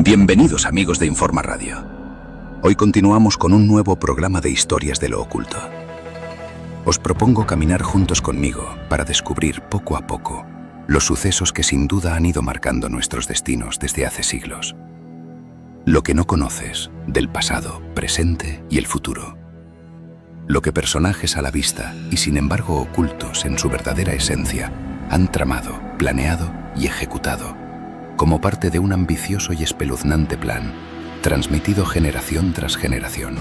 Bienvenidos amigos de Informa Radio. Hoy continuamos con un nuevo programa de historias de lo oculto. Os propongo caminar juntos conmigo para descubrir poco a poco los sucesos que sin duda han ido marcando nuestros destinos desde hace siglos. Lo que no conoces del pasado, presente y el futuro. Lo que personajes a la vista y sin embargo ocultos en su verdadera esencia han tramado, planeado y ejecutado como parte de un ambicioso y espeluznante plan, transmitido generación tras generación.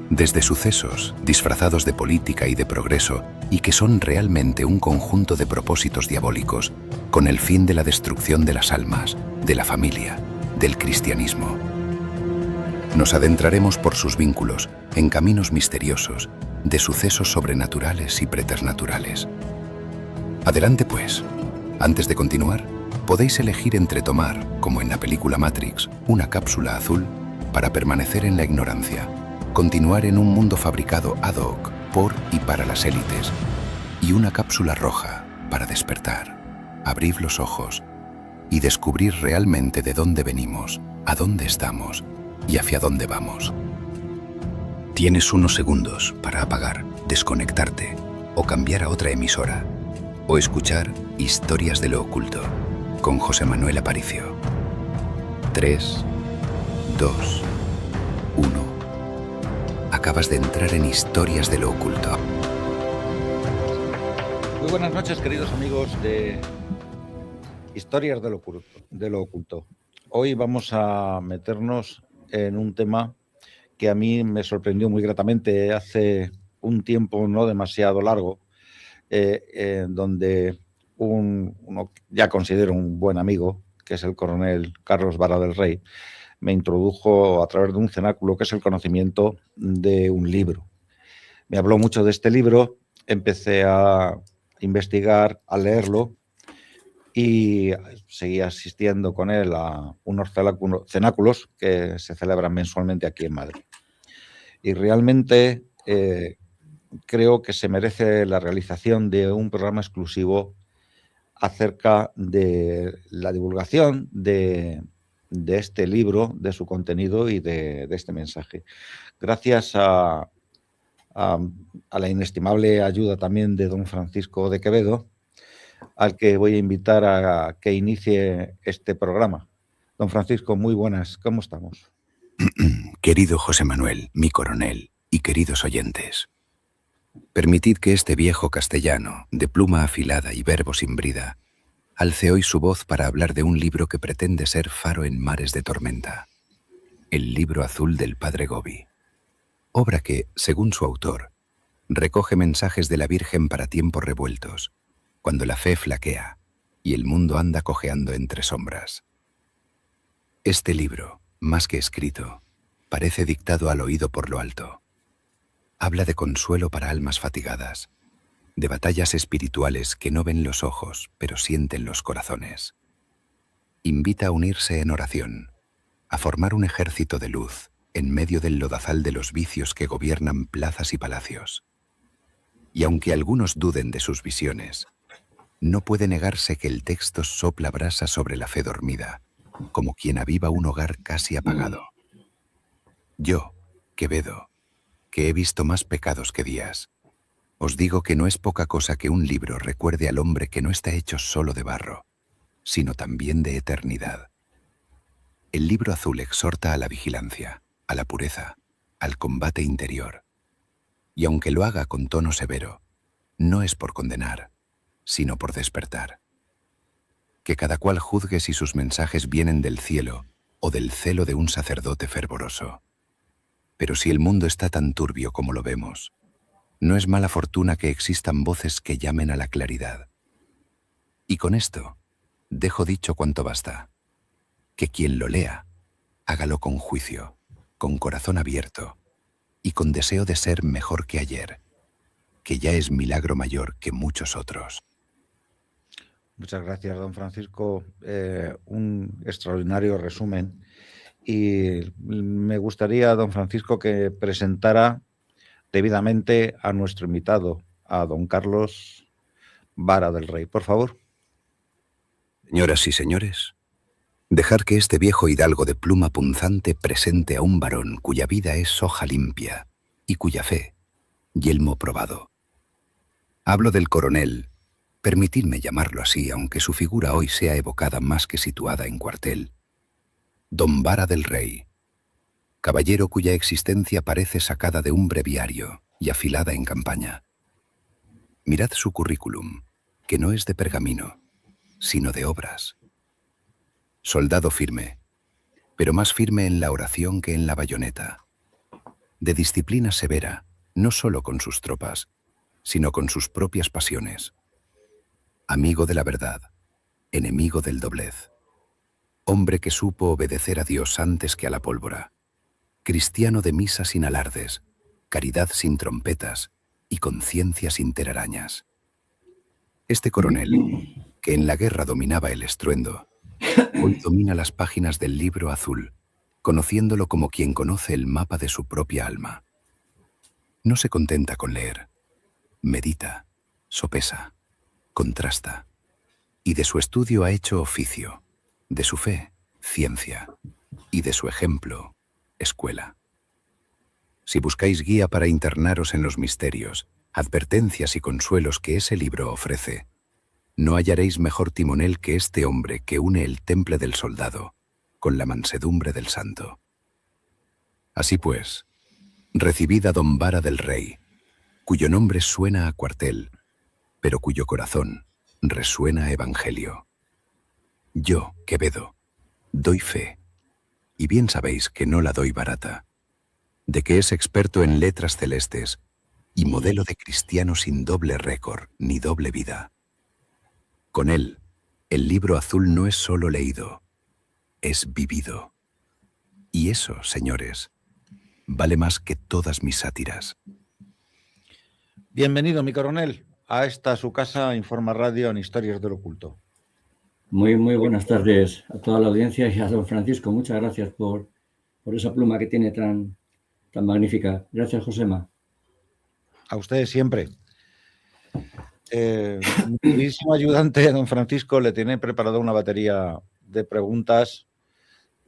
Desde sucesos disfrazados de política y de progreso y que son realmente un conjunto de propósitos diabólicos con el fin de la destrucción de las almas, de la familia, del cristianismo. Nos adentraremos por sus vínculos en caminos misteriosos de sucesos sobrenaturales y preternaturales. Adelante pues. Antes de continuar, podéis elegir entre tomar, como en la película Matrix, una cápsula azul para permanecer en la ignorancia, continuar en un mundo fabricado ad hoc por y para las élites, y una cápsula roja para despertar, abrir los ojos y descubrir realmente de dónde venimos, a dónde estamos y hacia dónde vamos. Tienes unos segundos para apagar, desconectarte o cambiar a otra emisora o escuchar Historias de lo Oculto con José Manuel Aparicio. 3, 2, 1. Acabas de entrar en Historias de lo Oculto. Muy buenas noches, queridos amigos de Historias de lo Oculto. Hoy vamos a meternos en un tema que a mí me sorprendió muy gratamente hace un tiempo no demasiado largo, donde uno ya considero un buen amigo, que es el coronel Carlos Vara del Rey, me introdujo a través de un cenáculo que es el conocimiento de un libro. Me habló mucho de este libro, empecé a investigar, a leerlo y seguí asistiendo con él a unos cenáculos que se celebran mensualmente aquí en Madrid. Y realmente creo que se merece la realización de un programa exclusivo acerca de la divulgación de este libro, de su contenido y de este mensaje. Gracias a la inestimable ayuda también de don Francisco de Quevedo, al que voy a invitar a que inicie este programa. Don Francisco, muy buenas, ¿cómo estamos? Querido José Manuel, mi coronel, y queridos oyentes, permitid que este viejo castellano, de pluma afilada y verbo sin brida, alce hoy su voz para hablar de un libro que pretende ser faro en mares de tormenta. El libro azul del Padre Gobi. Obra que, según su autor, recoge mensajes de la Virgen para tiempos revueltos, cuando la fe flaquea y el mundo anda cojeando entre sombras. Este libro, más que escrito, parece dictado al oído por lo alto. Habla de consuelo para almas fatigadas, de batallas espirituales que no ven los ojos, pero sienten los corazones. Invita a unirse en oración, a formar un ejército de luz en medio del lodazal de los vicios que gobiernan plazas y palacios. Y aunque algunos duden de sus visiones, no puede negarse que el texto sopla brasa sobre la fe dormida, como quien aviva un hogar casi apagado. Yo, Quevedo, que he visto más pecados que días, os digo que no es poca cosa que un libro recuerde al hombre que no está hecho solo de barro, sino también de eternidad. El libro azul exhorta a la vigilancia, a la pureza, al combate interior. Y aunque lo haga con tono severo, no es por condenar, sino por despertar. Que cada cual juzgue si sus mensajes vienen del cielo o del celo de un sacerdote fervoroso. Pero si el mundo está tan turbio como lo vemos, no es mala fortuna que existan voces que llamen a la claridad. Y con esto, dejo dicho cuanto basta. Que quien lo lea, hágalo con juicio, con corazón abierto y con deseo de ser mejor que ayer, que ya es milagro mayor que muchos otros. Muchas gracias, don Francisco. Un extraordinario resumen. Y me gustaría, don Francisco, que presentara debidamente a nuestro invitado, a don Carlos Vara del Rey. Por favor. Señoras y señores, Dejar que este viejo hidalgo de pluma punzante presente a un varón cuya vida es hoja limpia y cuya fe, yelmo probado. Hablo del coronel, permitidme llamarlo así, aunque su figura hoy sea evocada más que situada en cuartel. Don Vara del Rey, caballero cuya existencia parece sacada de un breviario y afilada en campaña. Mirad su currículum, que no es de pergamino, sino de obras. Soldado firme, pero más firme en la oración que en la bayoneta. De disciplina severa, no solo con sus tropas, sino con sus propias pasiones. Amigo de la verdad, enemigo del doblez. Hombre que supo obedecer a Dios antes que a la pólvora. Cristiano de misa sin alardes, caridad sin trompetas y conciencia sin telarañas. Este coronel, que en la guerra dominaba el estruendo, hoy domina las páginas del libro azul, conociéndolo como quien conoce el mapa de su propia alma. No se contenta con leer, medita, sopesa, contrasta, y de su estudio ha hecho oficio, de su fe, ciencia, y de su ejemplo, escuela. Si buscáis guía para internaros en los misterios, advertencias y consuelos que ese libro ofrece, no hallaréis mejor timonel que este hombre que une el temple del soldado con la mansedumbre del santo. Así pues, recibid a Don Vara del Rey, cuyo nombre suena a cuartel, pero cuyo corazón resuena a evangelio. Yo, Quevedo, doy fe, y bien sabéis que no la doy barata, de que es experto en letras celestes y modelo de cristiano sin doble récord ni doble vida. Con él, el libro azul no es solo leído, es vivido. Y eso, señores, vale más que todas mis sátiras. Bienvenido, mi coronel, a esta su casa Informa Radio en Historias del Oculto. Muy buenas tardes a toda la audiencia y a don Francisco. Muchas gracias por esa pluma que tiene tan magnífica. Gracias, Josema. A ustedes siempre. Mi queridísimo ayudante, don Francisco, le tiene preparada una batería de preguntas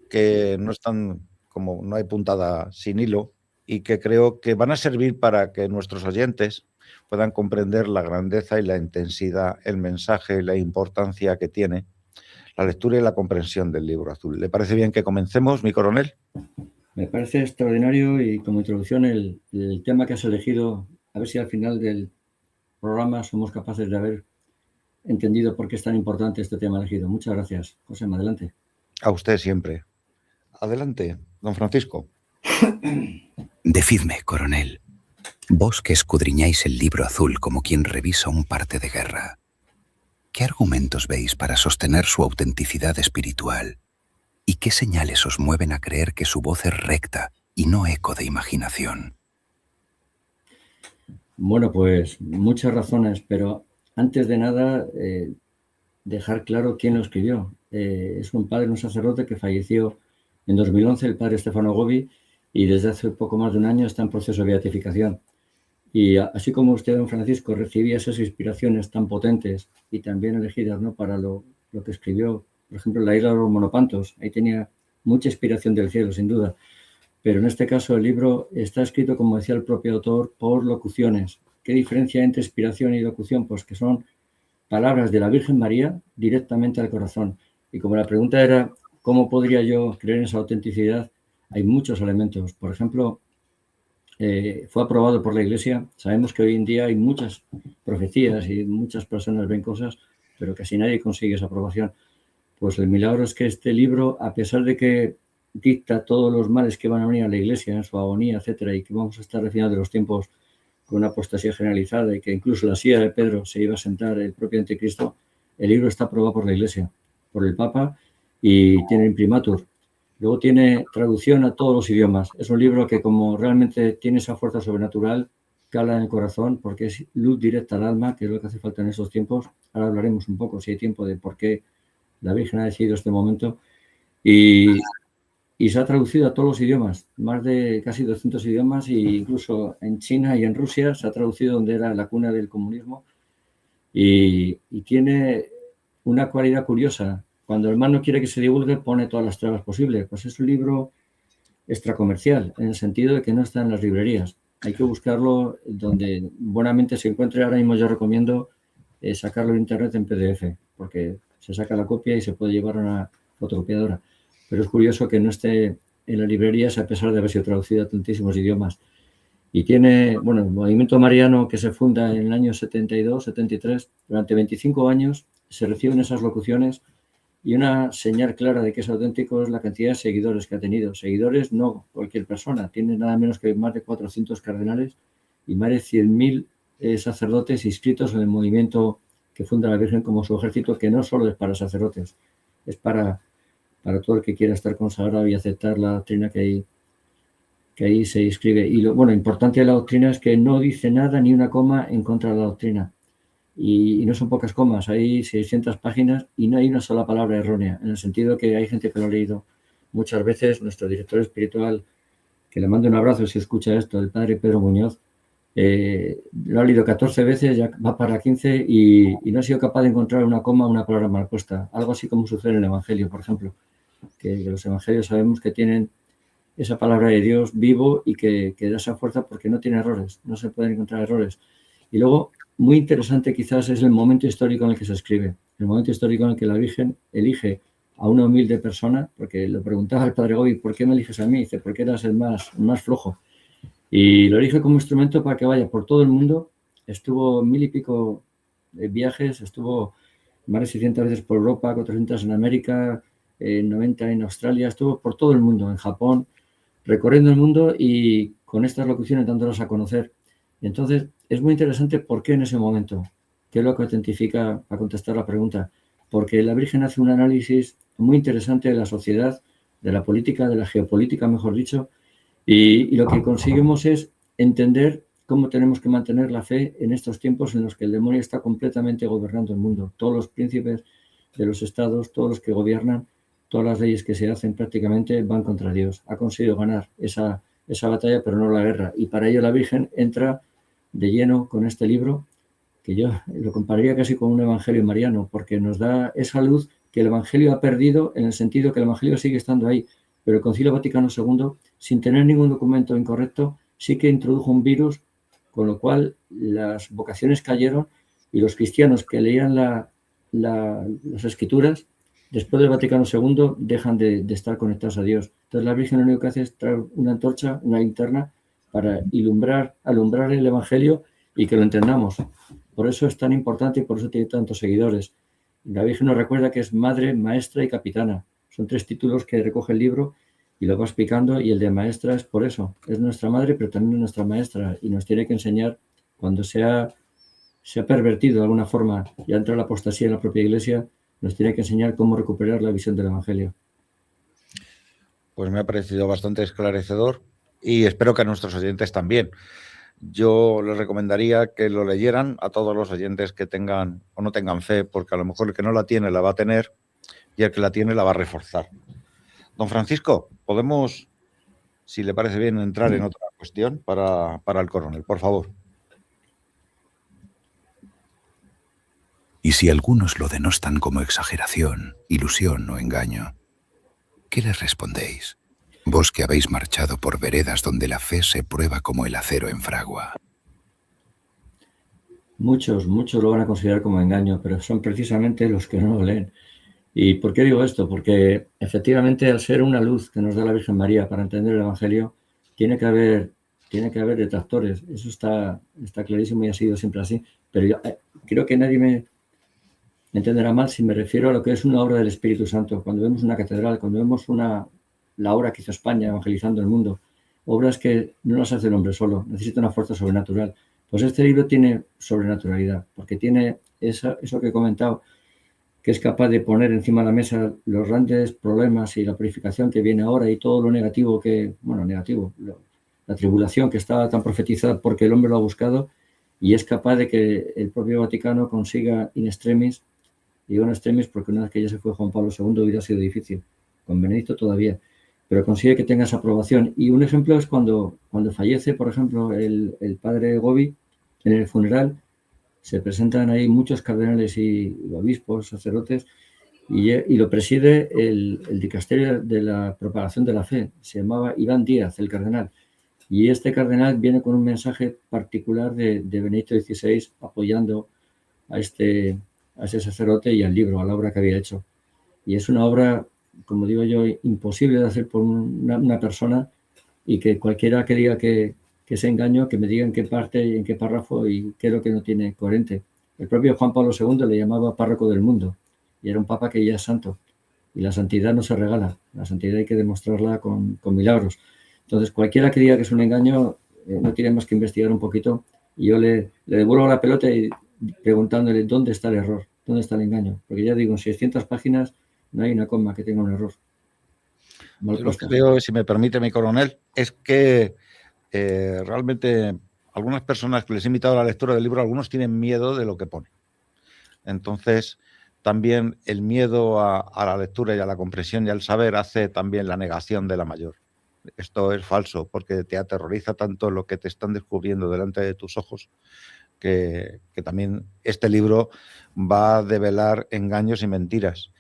que no están, como no hay puntada sin hilo, y que creo que van a servir para que nuestros oyentes puedan comprender la grandeza y la intensidad, el mensaje y la importancia que tiene la lectura y la comprensión del libro azul. ¿Le parece bien que comencemos, mi coronel? Me parece extraordinario y como introducción el tema que has elegido, a ver si al final del programa somos capaces de haber entendido por qué es tan importante este tema elegido. Muchas gracias. Josema, adelante. A usted siempre. Adelante, don Francisco. Decidme, coronel, vos que escudriñáis el libro azul como quien revisa un parte de guerra, ¿qué argumentos veis para sostener su autenticidad espiritual? ¿Y qué señales os mueven a creer que su voz es recta y no eco de imaginación? Bueno, pues muchas razones, pero antes de nada dejar claro quién lo escribió. Es un padre, un sacerdote que falleció en 2011, el padre Stefano Gobi, y desde hace poco más de un año está en proceso de beatificación. Y así como usted, don Francisco, recibía esas inspiraciones tan potentes y también elegidas, ¿no?, para lo que escribió, por ejemplo, La isla de los monopantos, ahí tenía mucha inspiración del cielo, sin duda. Pero en este caso el libro está escrito, como decía el propio autor, por locuciones. ¿Qué diferencia hay entre inspiración y locución? Pues que son palabras de la Virgen María directamente al corazón. Y como la pregunta era, ¿cómo podría yo creer en esa autenticidad? Hay muchos elementos. Por ejemplo, fue aprobado por la Iglesia. Sabemos que hoy en día hay muchas profecías y muchas personas ven cosas, pero casi nadie consigue esa aprobación. Pues el milagro es que este libro, a pesar de que dicta todos los males que van a venir a la Iglesia en su agonía, etcétera, y que vamos a estar al final de los tiempos con una apostasía generalizada y que incluso la silla de Pedro se iba a sentar el propio anticristo, el libro está aprobado por la Iglesia, por el Papa, y tiene imprimatur. Luego tiene traducción a todos los idiomas. Es un libro que, como realmente tiene esa fuerza sobrenatural, cala en el corazón porque es luz directa al alma, que es lo que hace falta en estos tiempos. Ahora hablaremos un poco, si hay tiempo, de por qué la Virgen ha decidido este momento. Y se ha traducido a todos los idiomas, más de casi 200 idiomas, e incluso en China y en Rusia se ha traducido, donde era la cuna del comunismo. Y tiene una cualidad curiosa. cuando el mal no quiere que se divulgue, pone todas las trabas posibles. Pues es un libro extracomercial, en el sentido de que no está en las librerías. Hay que buscarlo donde buenamente se encuentre. Ahora mismo yo recomiendo sacarlo en internet en PDF, porque se saca la copia y se puede llevar a una fotocopiadora. Pero es curioso que no esté en las librerías a pesar de haber sido traducido a tantísimos idiomas. Y tiene, bueno, el movimiento mariano que se funda en el año 72, 73, durante 25 años se reciben esas locuciones y una señal clara de que es auténtico es la cantidad de seguidores que ha tenido. Seguidores no cualquier persona, tiene nada menos que más de 400 cardenales y más de 100.000 sacerdotes inscritos en el movimiento que funda la Virgen como su ejército, que no solo es para sacerdotes, es para todo el que quiera estar consagrado y aceptar la doctrina que ahí se inscribe. Y lo importante de la doctrina es que no dice nada ni una coma en contra de la doctrina. Y no son pocas comas, hay 600 páginas y no hay una sola palabra errónea, en el sentido que hay gente que lo ha leído muchas veces. Nuestro director espiritual, que le mando un abrazo si escucha esto, el padre Pedro Muñoz, lo ha leído 14 veces, ya va para 15 y no ha sido capaz de encontrar una coma o una palabra mal puesta. Algo así como sucede en el Evangelio, por ejemplo, que los Evangelios sabemos que tienen esa palabra de Dios vivo y que da esa fuerza porque no tiene errores, no se pueden encontrar errores. Y luego, muy interesante quizás es el momento histórico en el que se escribe, el momento histórico en el que la Virgen elige a una humilde persona, porque le preguntaba al padre Gobi, ¿por qué me eliges a mí? Dice, porque eras el más flojo. Y lo elige como instrumento para que vaya por todo el mundo. Estuvo 1000 y pico de viajes, estuvo más de 600 veces por Europa, 400 en América, 90 en Australia, estuvo por todo el mundo, en Japón, recorriendo el mundo y con estas locuciones dándolas a conocer. Entonces, es muy interesante por qué en ese momento, qué es lo que autentifica para contestar la pregunta. Porque la Virgen hace un análisis muy interesante de la sociedad, de la política, de la geopolítica, mejor dicho, y lo que conseguimos es entender cómo tenemos que mantener la fe en estos tiempos en los que el demonio está completamente gobernando el mundo. Todos los príncipes de los estados, todos los que gobiernan, todas las leyes que se hacen prácticamente van contra Dios. Ha conseguido ganar esa batalla, pero no la guerra. Y para ello la Virgen entra de lleno con este libro, que yo lo compararía casi con un evangelio mariano, porque nos da esa luz que el evangelio ha perdido, en el sentido que el evangelio sigue estando ahí, pero el Concilio Vaticano II, sin tener ningún documento incorrecto, sí que introdujo un virus, con lo cual las vocaciones cayeron y los cristianos que leían las escrituras, después del Vaticano II, dejan de estar conectados a Dios. Entonces la Virgen lo único que hace es traer una antorcha, una linterna, para alumbrar el Evangelio y que lo entendamos. Por eso es tan importante y por eso tiene tantos seguidores. La Virgen nos recuerda que es madre, maestra y capitana. Son 3 títulos que recoge el libro y lo va explicando, y el de maestra es por eso. Es nuestra madre, pero también es nuestra maestra y nos tiene que enseñar cuando se ha pervertido de alguna forma y ha entrado la apostasía en la propia Iglesia, nos tiene que enseñar cómo recuperar la visión del Evangelio. Pues me ha parecido bastante esclarecedor y espero que a nuestros oyentes también. Yo les recomendaría que lo leyeran a todos los oyentes que tengan o no tengan fe, porque a lo mejor el que no la tiene la va a tener y el que la tiene la va a reforzar. Don Francisco, podemos, si le parece bien, entrar en otra cuestión para el coronel, por favor. Y si algunos lo denostan como exageración, ilusión o engaño, ¿qué les respondéis? Vos que habéis marchado por veredas donde la fe se prueba como el acero en fragua. Muchos lo van a considerar como engaño, pero son precisamente los que no lo leen. ¿Y por qué digo esto? Porque efectivamente, al ser una luz que nos da la Virgen María para entender el Evangelio, tiene que haber detractores. Eso está clarísimo y ha sido siempre así. Pero yo creo que nadie me entenderá mal si me refiero a lo que es una obra del Espíritu Santo. Cuando vemos una catedral, cuando vemos la obra que hizo España evangelizando el mundo, obras que no las hace el hombre solo, necesita una fuerza sobrenatural. Pues este libro tiene sobrenaturalidad, porque tiene eso que he comentado, que es capaz de poner encima de la mesa los grandes problemas y la purificación que viene ahora y todo lo negativo la tribulación que estaba tan profetizada porque el hombre lo ha buscado, y es capaz de que el propio Vaticano consiga in extremis, digo in extremis porque una vez que ya se fue Juan Pablo II hubiera sido difícil, con Benedicto todavía, pero consigue que tenga esa aprobación. Y un ejemplo es cuando fallece, por ejemplo, el padre Gobi, en el funeral se presentan ahí muchos cardenales y obispos, sacerdotes, y lo preside el dicasterio de la propagación de la fe. Se llamaba Iván Díaz, el cardenal. Y este cardenal viene con un mensaje particular de Benedicto XVI apoyando a ese sacerdote y al libro, a la obra que había hecho. Y es una obra, como digo yo, imposible de hacer por una persona, y que cualquiera que diga que es engaño, que me diga en qué parte, en qué párrafo y qué es lo que no tiene coherente. El propio Juan Pablo II le llamaba párroco del mundo, y era un papa que ya es santo. Y la santidad no se regala, la santidad hay que demostrarla con milagros. Entonces, cualquiera que diga que es un engaño, no tiene más que investigar un poquito, y yo le devuelvo la pelota y preguntándole dónde está el error, dónde está el engaño. Porque ya digo, en 600 páginas no hay una coma que tenga un error. Yo lo que veo, si me permite, mi coronel, es que realmente algunas personas que les he invitado a la lectura del libro, algunos tienen miedo de lo que pone. Entonces, también el miedo a la lectura y a la comprensión y al saber hace también la negación de la mayor. Esto es falso, porque te aterroriza tanto lo que te están descubriendo delante de tus ojos, que también este libro va a develar engaños y mentiras,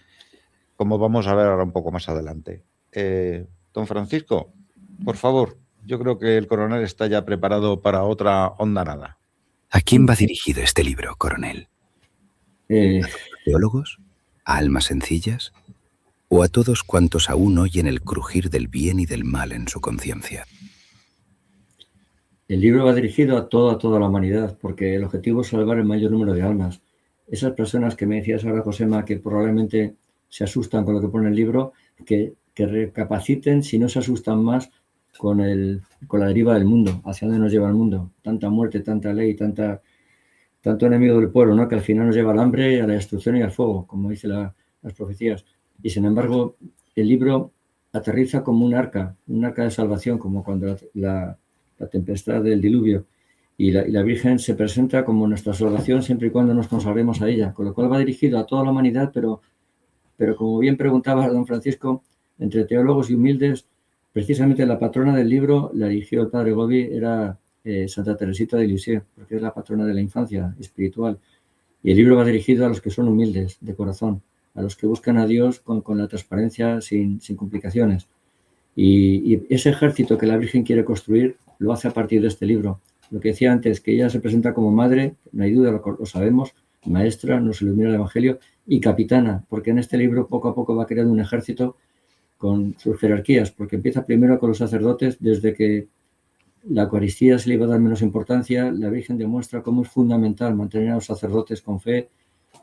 como vamos a ver ahora un poco más adelante. Don Francisco, por favor, yo creo que el coronel está ya preparado para otra hondanada. ¿A quién va dirigido este libro, coronel? ¿A teólogos? ¿A almas sencillas? ¿O a todos cuantos aún oyen el crujir del bien y del mal en su conciencia? El libro va dirigido a toda la humanidad, porque el objetivo es salvar el mayor número de almas. Esas personas que me decías ahora, Josema, que probablemente se asustan con lo que pone el libro, que recapaciten si no se asustan más con la deriva del mundo, hacia dónde nos lleva el mundo. Tanta muerte, tanta ley, tanto enemigo del pueblo, ¿no? Que al final nos lleva al hambre, a la destrucción y al fuego, como dicen las profecías. Y sin embargo, el libro aterriza como un arca de salvación, como cuando la tempestad del diluvio, y la Virgen se presenta como nuestra salvación siempre y cuando nos consagremos a ella, con lo cual va dirigido a toda la humanidad, pero como bien preguntaba don Francisco, entre teólogos y humildes, precisamente la patrona del libro la eligió el padre Gobi, era Santa Teresita de Lisieux, porque es la patrona de la infancia espiritual, y el libro va dirigido a los que son humildes de corazón, a los que buscan a Dios con la transparencia, sin complicaciones. Y ese ejército que la Virgen quiere construir lo hace a partir de este libro. Lo que decía antes, que ella se presenta como madre, no hay duda, lo sabemos, maestra, nos ilumina el Evangelio, y capitana, porque en este libro poco a poco va creando un ejército con sus jerarquías, porque empieza primero con los sacerdotes. Desde que la Eucaristía se le iba a dar menos importancia, la Virgen demuestra cómo es fundamental mantener a los sacerdotes con fe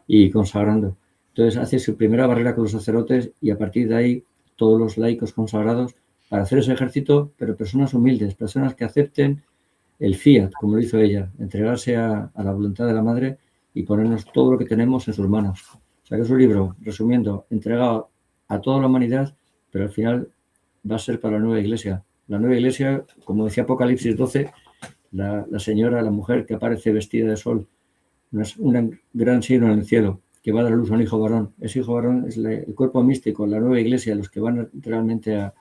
y consagrando. Entonces hace su primera barrera con los sacerdotes, y a partir de ahí todos los laicos consagrados, para hacer ese ejército, pero personas humildes, personas que acepten el fiat, como lo hizo ella, entregarse a la voluntad de la Madre y ponernos todo lo que tenemos en sus manos. O sea que es un libro, resumiendo, entregado a toda la humanidad, pero al final va a ser para la nueva Iglesia. La nueva Iglesia, como decía Apocalipsis 12, la señora, la mujer que aparece vestida de sol, un gran signo en el cielo, que va a dar luz a un hijo varón. Ese hijo varón es el cuerpo místico, la nueva Iglesia, los que van realmente a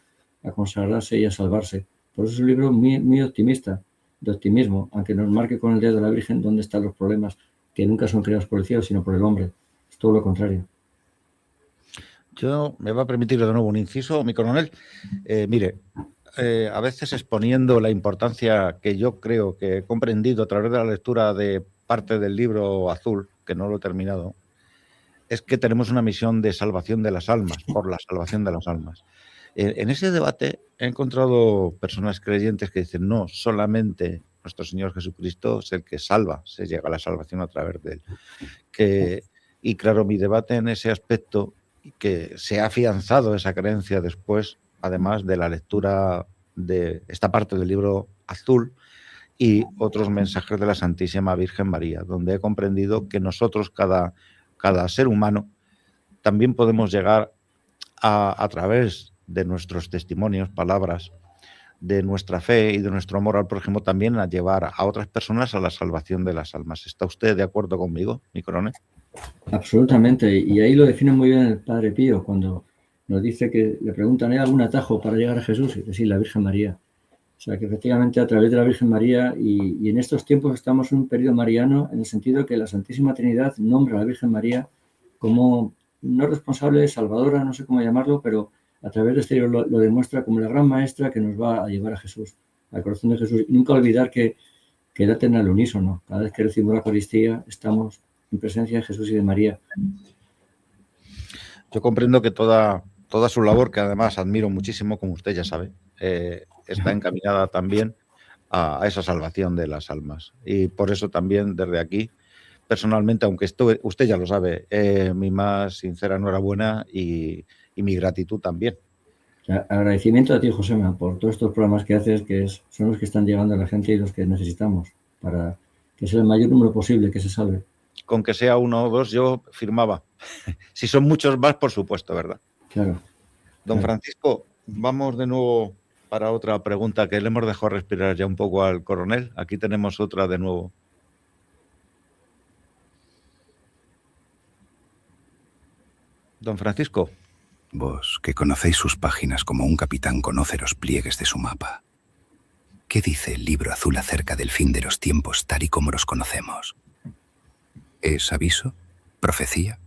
consagrarse y a salvarse. Por eso es un libro muy, muy optimista, de optimismo, aunque nos marque con el dedo de la Virgen dónde están los problemas, que nunca son creados por el cielo, sino por el hombre. Es todo lo contrario. Yo me va a permitir de nuevo un inciso, mi coronel. Mire, a veces exponiendo la importancia que yo creo que he comprendido a través de la lectura de parte del libro azul, que no lo he terminado, es que tenemos una misión de salvación de las almas, por la salvación de las almas. En ese debate he encontrado personas creyentes que dicen, no, solamente nuestro Señor Jesucristo es el que salva, se llega a la salvación a través de él. Y claro, mi debate en ese aspecto, que se ha afianzado esa creencia después, además de la lectura de esta parte del libro azul y otros mensajes de la Santísima Virgen María, donde he comprendido que nosotros, cada ser humano, también podemos llegar a través de nuestros testimonios, palabras, de nuestra fe y de nuestro amor al prójimo, también a llevar a otras personas a la salvación de las almas. ¿Está usted de acuerdo conmigo, mi coronel? Absolutamente, y ahí lo define muy bien el Padre Pío cuando nos dice que le preguntan, ¿hay algún atajo para llegar a Jesús? Y dice, sí, la Virgen María. O sea, que efectivamente a través de la Virgen María, y en estos tiempos estamos en un periodo mariano, en el sentido que la Santísima Trinidad nombra a la Virgen María como no responsable, salvadora, no sé cómo llamarlo, pero a través de este libro lo demuestra como la gran maestra que nos va a llevar a Jesús, al corazón de Jesús. Y nunca olvidar que laten al unísono. Cada vez que recibimos la Eucaristía estamos en presencia de Jesús y de María. Yo comprendo que toda su labor, que además admiro muchísimo, como usted ya sabe, está encaminada también a esa salvación de las almas. Y por eso también desde aquí, personalmente, aunque usted ya lo sabe, mi más sincera enhorabuena y mi gratitud también. O sea, agradecimiento a ti, Josema, por todos estos programas que haces, que son los que están llegando a la gente y los que necesitamos para que sea el mayor número posible que se salve. Con que sea 1 o 2, yo firmaba. Si son muchos más, por supuesto, ¿verdad? Claro. Don Francisco, vamos de nuevo para otra pregunta que le hemos dejado respirar ya un poco al coronel. Aquí tenemos otra de nuevo. Don Francisco. Vos, que conocéis sus páginas como un capitán conoce los pliegues de su mapa. ¿Qué dice el libro azul acerca del fin de los tiempos tal y como los conocemos? ¿Es aviso, profecía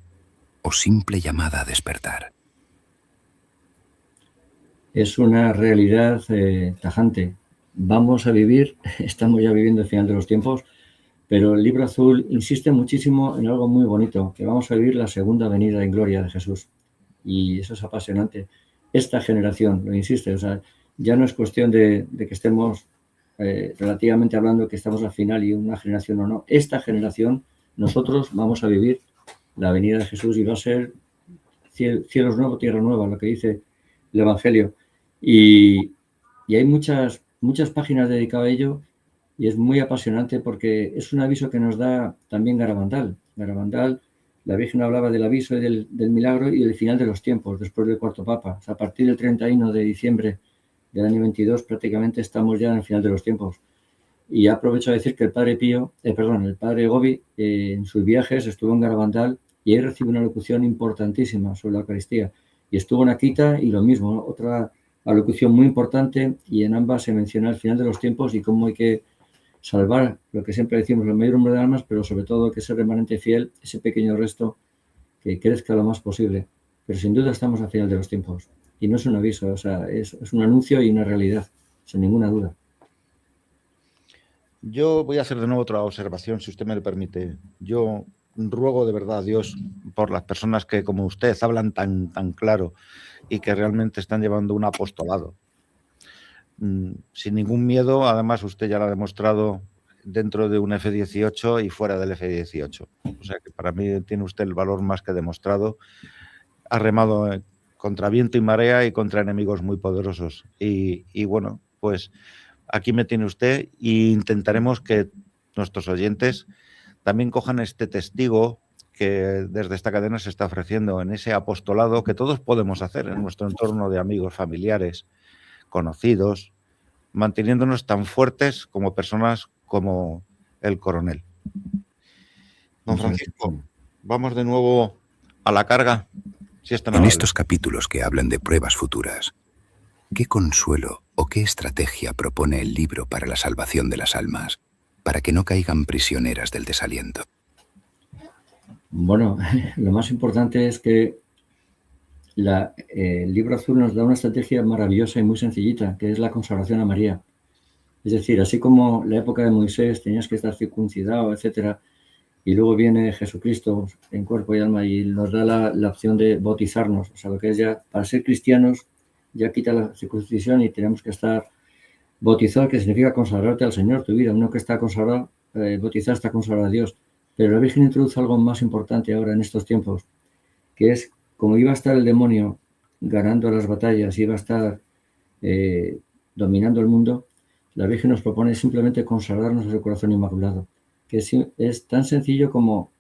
o simple llamada a despertar? Es una realidad tajante. Vamos a vivir, estamos ya viviendo el final de los tiempos, pero el libro azul insiste muchísimo en algo muy bonito, que vamos a vivir la segunda venida en gloria de Jesús. Y eso es apasionante. Esta generación, lo insiste, o sea, ya no es cuestión de que estemos relativamente hablando que estamos al final y una generación o no. Esta generación, nosotros vamos a vivir la venida de Jesús y va a ser cielos nuevos, tierra nueva, lo que dice el Evangelio. Y hay muchas páginas dedicadas a ello y es muy apasionante porque es un aviso que nos da también Garabandal. Garabandal, la Virgen hablaba del aviso y del milagro y del final de los tiempos, después del cuarto Papa. O sea, a partir del 31 de diciembre del año 22 prácticamente estamos ya en el final de los tiempos. Y aprovecho a decir que el padre Gobi, en sus viajes estuvo en Garabandal y ahí recibió una locución importantísima sobre la Eucaristía. Y estuvo en Akita y lo mismo, ¿no? Otra alocución muy importante, y en ambas se menciona el final de los tiempos y cómo hay que salvar lo que siempre decimos, el mayor número de almas, pero sobre todo que ese remanente fiel, ese pequeño resto, que crezca lo más posible. Pero sin duda estamos al final de los tiempos. Y no es un aviso, o sea, es un anuncio y una realidad, sin ninguna duda. Yo voy a hacer de nuevo otra observación, si usted me lo permite. Yo ruego de verdad a Dios por las personas que, como usted, hablan tan claro y que realmente están llevando un apostolado. Sin ningún miedo, además usted ya lo ha demostrado dentro de un F-18 y fuera del F-18. O sea que para mí tiene usted el valor más que demostrado. Ha remado contra viento y marea y contra enemigos muy poderosos. Y bueno, pues aquí me tiene usted e intentaremos que nuestros oyentes también cojan este testigo que desde esta cadena se está ofreciendo en ese apostolado que todos podemos hacer en nuestro entorno de amigos, familiares, conocidos, manteniéndonos tan fuertes como personas como el coronel. Don Francisco, vamos de nuevo a la carga. Si es tan en amable. estos capítulos que hablan de pruebas futuras, ¿qué consuelo o qué estrategia propone el libro para la salvación de las almas, para que no caigan prisioneras del desaliento? Bueno, lo más importante es que el libro azul nos da una estrategia maravillosa y muy sencillita, que es la consagración a María. Es decir, así como la época de Moisés tenías que estar circuncidado, etcétera, y luego viene Jesucristo en cuerpo y alma y nos da la opción de bautizarnos. O sea, lo que es ya, para ser cristianos, ya quita la circuncisión y tenemos que estar bautizados, que significa consagrarte al Señor, tu vida. Uno que está consagrado, bautizado está consagrado a Dios. Pero la Virgen introduce algo más importante ahora en estos tiempos, que es, como iba a estar el demonio ganando las batallas, iba a estar dominando el mundo, la Virgen nos propone simplemente consagrarnos a su corazón inmaculado, que es tan sencillo como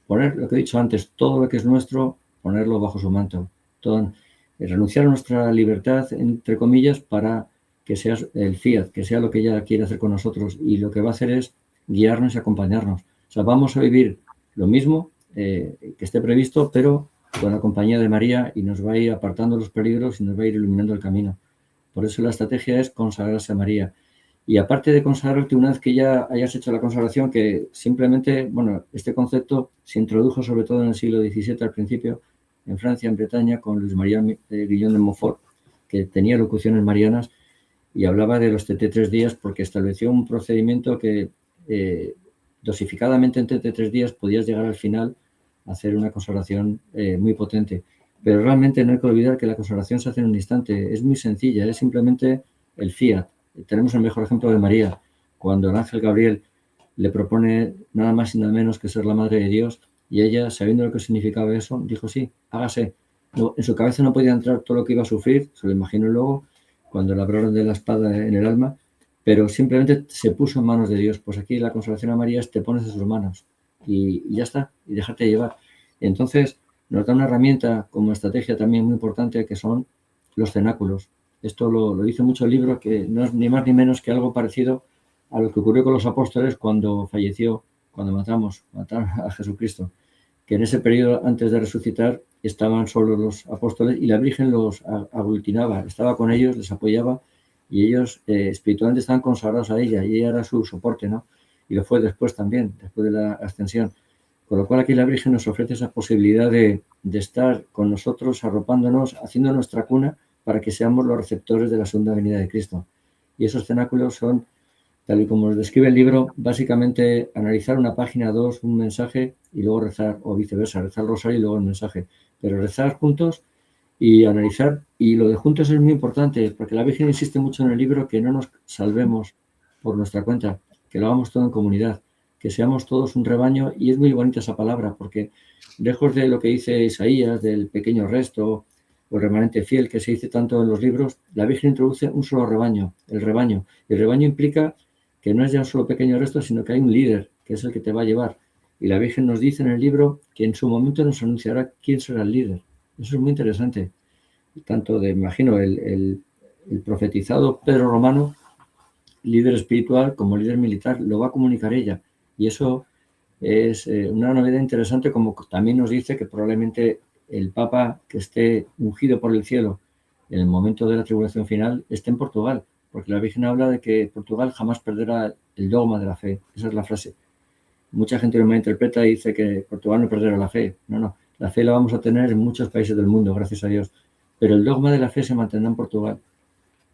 poner, lo que he dicho antes, todo lo que es nuestro, ponerlo bajo su manto. Renunciar a nuestra libertad, entre comillas, para que sea el fiat, que sea lo que ella quiere hacer con nosotros, y lo que va a hacer es guiarnos y acompañarnos. O sea, vamos a vivir lo mismo que esté previsto, pero con la compañía de María, y nos va a ir apartando los peligros y nos va a ir iluminando el camino. Por eso la estrategia es consagrarse a María. Y aparte de consagrarte, una vez que ya hayas hecho la consagración, que simplemente, bueno, este concepto se introdujo sobre todo en el siglo XVII al principio, en Francia, en Bretaña, con Luis María Guillón de Montfort, que tenía locuciones marianas y hablaba de los 33 días porque estableció un procedimiento que dosificadamente en 33 días podías llegar al final a hacer una consagración muy potente. Pero realmente no hay que olvidar que la consagración se hace en un instante. Es muy sencilla, es simplemente el fiat. Tenemos el mejor ejemplo de María, cuando el ángel Gabriel le propone nada más y nada menos que ser la madre de Dios, y ella, sabiendo lo que significaba eso, dijo sí, hágase. No, en su cabeza no podía entrar todo lo que iba a sufrir, se lo imagino luego, cuando le abrieron de la espada en el alma, pero simplemente se puso en manos de Dios. Pues aquí la consagración a María es te pones en sus manos y ya está, y déjate llevar. Y entonces nos da una herramienta como estrategia también muy importante, que son los cenáculos. Esto lo dice mucho el libro, que no es ni más ni menos que algo parecido a lo que ocurrió con los apóstoles cuando falleció, cuando mataron a Jesucristo, que en ese periodo antes de resucitar estaban solo los apóstoles y la Virgen los aglutinaba, estaba con ellos, les apoyaba y ellos espiritualmente estaban consagrados a ella y ella era su soporte, ¿no? Y lo fue después también, después de la ascensión. Con lo cual aquí la Virgen nos ofrece esa posibilidad de estar con nosotros, arropándonos, haciendo nuestra cuna para que seamos los receptores de la segunda venida de Cristo. Y esos cenáculos son, tal y como nos describe el libro, básicamente analizar una página, dos, un mensaje y luego rezar, o viceversa, rezar el rosario y luego el mensaje. Pero rezar juntos y analizar, y lo de juntos es muy importante, porque la Virgen insiste mucho en el libro que no nos salvemos por nuestra cuenta, que lo hagamos todo en comunidad, que seamos todos un rebaño, y es muy bonita esa palabra, porque lejos de lo que dice Isaías, del pequeño resto, o el remanente fiel que se dice tanto en los libros, la Virgen introduce un solo rebaño, el rebaño. El rebaño implica que no es ya un solo pequeño resto, sino que hay un líder, que es el que te va a llevar. Y la Virgen nos dice en el libro que en su momento nos anunciará quién será el líder. Eso es muy interesante. Tanto me imagino, el profetizado Pedro Romano, líder espiritual como líder militar, lo va a comunicar ella. Y eso es una novedad interesante, como también nos dice que probablemente el Papa que esté ungido por el cielo en el momento de la tribulación final esté en Portugal, porque la Virgen habla de que Portugal jamás perderá el dogma de la fe. Esa es la frase. Mucha gente lo malinterpreta y dice que Portugal no perderá la fe. No. La fe la vamos a tener en muchos países del mundo, gracias a Dios. Pero el dogma de la fe se mantendrá en Portugal.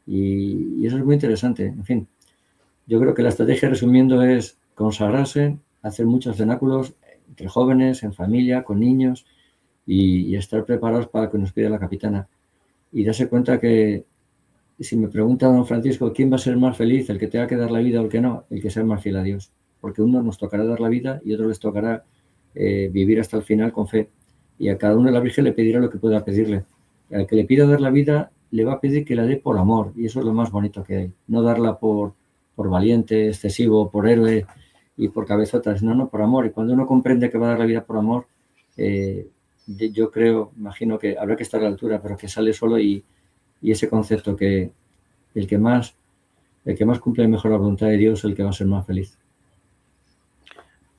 Y eso es muy interesante. En fin, yo creo que la estrategia, resumiendo, es consagrarse, hacer muchos cenáculos entre jóvenes, en familia, con niños, y estar preparados para que nos pida la capitana. Y darse cuenta que, si me pregunta don Francisco, ¿quién va a ser más feliz? ¿El que tenga que dar la vida o el que no? El que sea más fiel a Dios. Porque uno nos tocará dar la vida y otro les tocará vivir hasta el final con fe. Y a cada uno la Virgen le pedirá lo que pueda pedirle. Al que le pida dar la vida, le va a pedir que la dé por amor. Y eso es lo más bonito que hay. No darla por valiente, excesivo, por héroe y por cabezotas. No, por amor. Y cuando uno comprende que va a dar la vida por amor, yo creo, imagino que habrá que estar a la altura, pero que sale solo y ese concepto que el que más cumple mejor la voluntad de Dios es el que va a ser más feliz.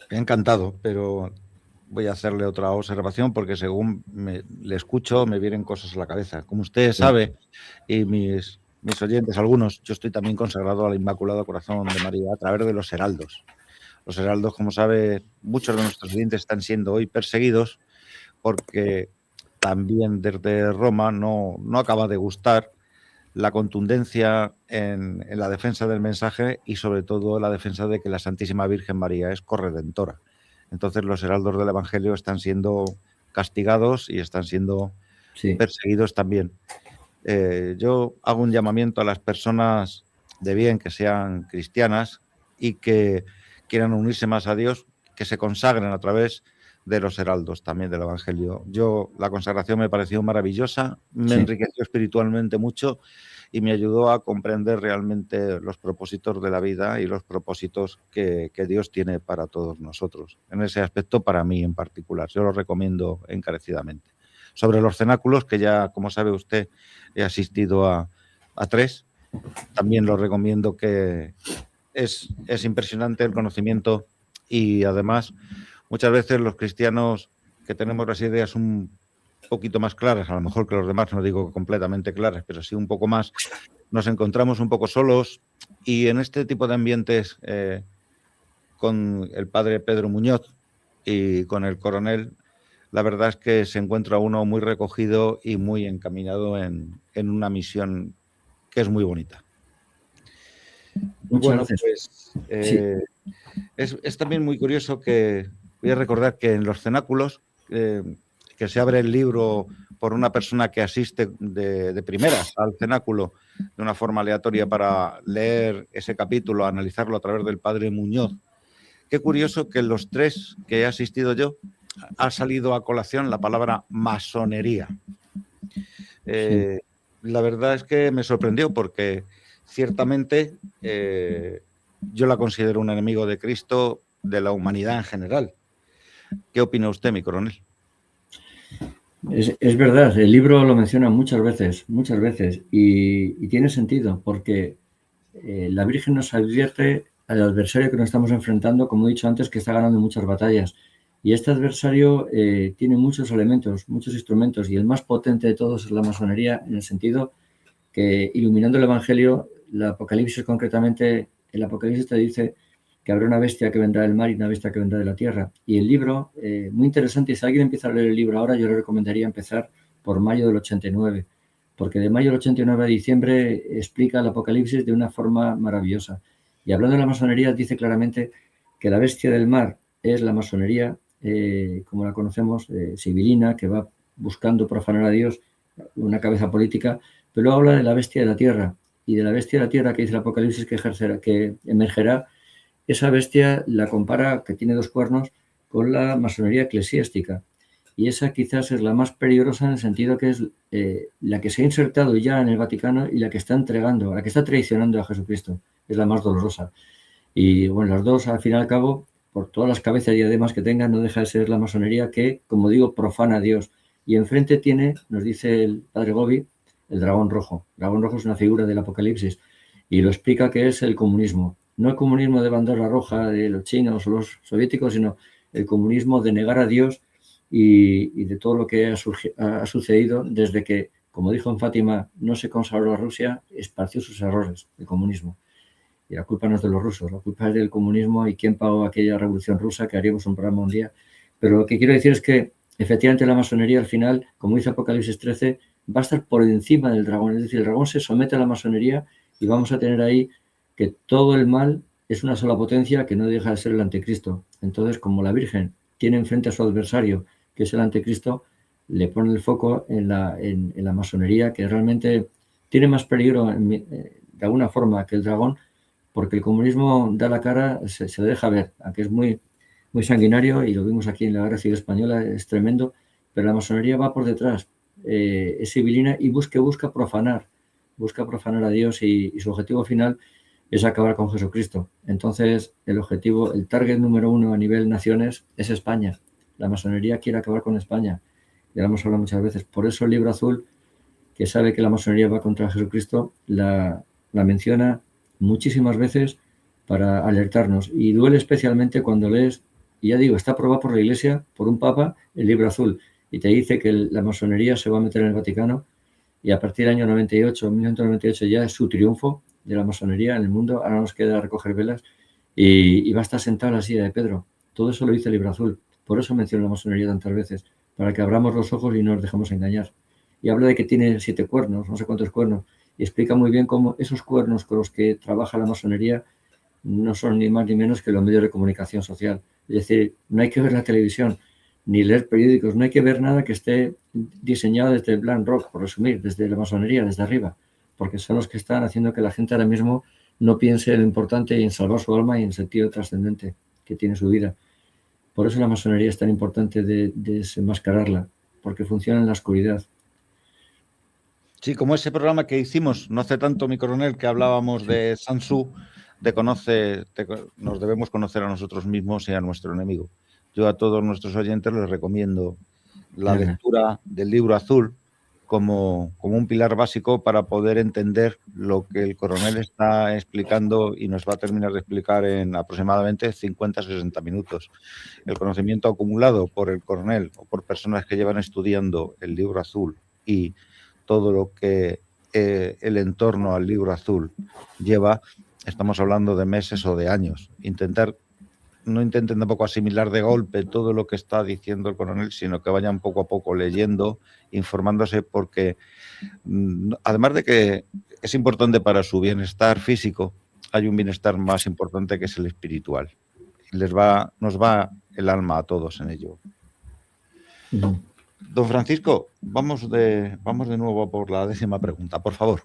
Encantado, pero voy a hacerle otra observación porque según le escucho me vienen cosas a la cabeza. Como usted sabe, y mis oyentes, algunos, yo estoy también consagrado al Inmaculado Corazón de María a través de los heraldos. Los heraldos, como sabe, muchos de nuestros oyentes están siendo hoy perseguidos porque también desde Roma no acaba de gustar la contundencia en la defensa del mensaje y sobre todo la defensa de que la Santísima Virgen María es corredentora. Entonces los heraldos del Evangelio están siendo castigados y están siendo perseguidos también. Yo hago un llamamiento a las personas de bien que sean cristianas y que quieran unirse más a Dios, que se consagren a través de los heraldos también del Evangelio. La consagración me pareció maravillosa, me enriqueció espiritualmente mucho y me ayudó a comprender realmente los propósitos de la vida y los propósitos que Dios tiene para todos nosotros. En ese aspecto, para mí en particular, yo lo recomiendo encarecidamente. Sobre los cenáculos, que ya, como sabe usted, he asistido a 3, también lo recomiendo, que es impresionante el conocimiento y además muchas veces los cristianos que tenemos las ideas un poquito más claras, a lo mejor que los demás, no digo completamente claras, pero sí un poco más, nos encontramos un poco solos y en este tipo de ambientes con el padre Pedro Muñoz y con el coronel la verdad es que se encuentra uno muy recogido y muy encaminado en una misión que es muy bonita. Muchas Bueno, gracias. pues Sí, es también muy curioso que voy a recordar que en los cenáculos, que se abre el libro por una persona que asiste de primeras al cenáculo de una forma aleatoria para leer ese capítulo, analizarlo a través del padre Muñoz. Qué curioso que en los 3 que he asistido yo ha salido a colación la palabra masonería. sí. La verdad es que me sorprendió porque ciertamente yo la considero un enemigo de Cristo, de la humanidad en general. ¿Qué opina usted, mi coronel? Es verdad, el libro lo menciona muchas veces, y tiene sentido, porque la Virgen nos advierte al adversario que nos estamos enfrentando, como he dicho antes, que está ganando muchas batallas. Y este adversario tiene muchos elementos, muchos instrumentos, y el más potente de todos es la masonería, en el sentido que, iluminando el Evangelio, el Apocalipsis concretamente, el Apocalipsis te dice que habrá una bestia que vendrá del mar y una bestia que vendrá de la tierra. Y el libro, muy interesante, y si alguien empieza a leer el libro ahora, yo le recomendaría empezar por mayo del 89, porque de mayo del 89 a diciembre explica el Apocalipsis de una forma maravillosa. Y hablando de la masonería, dice claramente que la bestia del mar es la masonería, como la conocemos, sibilina, que va buscando profanar a Dios, una cabeza política, pero luego habla de la bestia de la tierra, y de la bestia de la tierra que dice el Apocalipsis que emergerá. Esa bestia la compara, que tiene 2 cuernos, con la masonería eclesiástica. Y esa quizás es la más peligrosa, en el sentido que es la que se ha insertado ya en el Vaticano y la que está entregando, la que está traicionando a Jesucristo. Es la más dolorosa. Y bueno, las dos, al fin y al cabo, por todas las cabezas y diademas que tengan, no deja de ser la masonería que, como digo, profana a Dios. Y enfrente tiene, nos dice el padre Gobi, el dragón rojo. El dragón rojo es una figura del Apocalipsis y lo explica que es el comunismo. No el comunismo de bandera roja de los chinos o los soviéticos, sino el comunismo de negar a Dios y de todo lo que ha sucedido desde que, como dijo en Fátima, no se consagró a Rusia, esparció sus errores, el comunismo. Y la culpa no es de los rusos, la culpa es del comunismo y quién pagó aquella revolución rusa, que haríamos un programa un día. Pero lo que quiero decir es que efectivamente la masonería al final, como dice Apocalipsis 13, va a estar por encima del dragón. Es decir, el dragón se somete a la masonería y vamos a tener ahí que todo el mal es una sola potencia que no deja de ser el anticristo. Entonces, como la Virgen tiene enfrente a su adversario, que es el anticristo, le pone el foco en la masonería, que realmente tiene más peligro de alguna forma que el dragón, porque el comunismo da la cara, se deja ver, aunque es muy, muy sanguinario, y lo vimos aquí en la Guerra Civil Española, es tremendo, pero la masonería va por detrás, es civilina y busca profanar a Dios, y su objetivo final es acabar con Jesucristo. Entonces, el objetivo, el target número 1 a nivel naciones es España. La masonería quiere acabar con España, ya lo hemos hablado muchas veces. Por eso el libro azul, que sabe que la masonería va contra Jesucristo, la menciona muchísimas veces para alertarnos. Y duele especialmente cuando lees, y ya digo, está aprobado por la Iglesia, por un papa, el libro azul, y te dice que la masonería se va a meter en el Vaticano, y a partir del año 98, 1998, ya es su triunfo de la masonería en el mundo. Ahora nos queda recoger velas y va a estar sentado en la silla de Pedro. Todo eso lo dice el libro azul. Por eso menciono la masonería tantas veces, para que abramos los ojos y no nos dejemos engañar. Y habla de que tiene 7 cuernos, no sé cuántos cuernos, y explica muy bien cómo esos cuernos con los que trabaja la masonería no son ni más ni menos que los medios de comunicación social. Es decir, no hay que ver la televisión ni leer periódicos, no hay que ver nada que esté diseñado desde el Black Rock, por resumir, desde la masonería, desde arriba, porque son los que están haciendo que la gente ahora mismo no piense en lo importante y en salvar su alma y en el sentido trascendente que tiene su vida. Por eso la masonería es tan importante de desenmascararla, porque funciona en la oscuridad. Sí, como ese programa que hicimos no hace tanto, mi coronel, que hablábamos de Sansu, nos debemos conocer a nosotros mismos y a nuestro enemigo. Yo a todos nuestros oyentes les recomiendo la lectura del libro azul como un pilar básico para poder entender lo que el coronel está explicando y nos va a terminar de explicar en aproximadamente 50-60 minutos. El conocimiento acumulado por el coronel o por personas que llevan estudiando el libro azul y todo lo que el entorno al libro azul lleva, estamos hablando de meses o de años. Intentar no intenten tampoco asimilar de golpe todo lo que está diciendo el coronel, sino que vayan poco a poco leyendo, informándose, porque además de que es importante para su bienestar físico, hay un bienestar más importante que es el espiritual. Nos va el alma a todos en ello. Don Francisco, vamos de nuevo por la 10ª pregunta, por favor.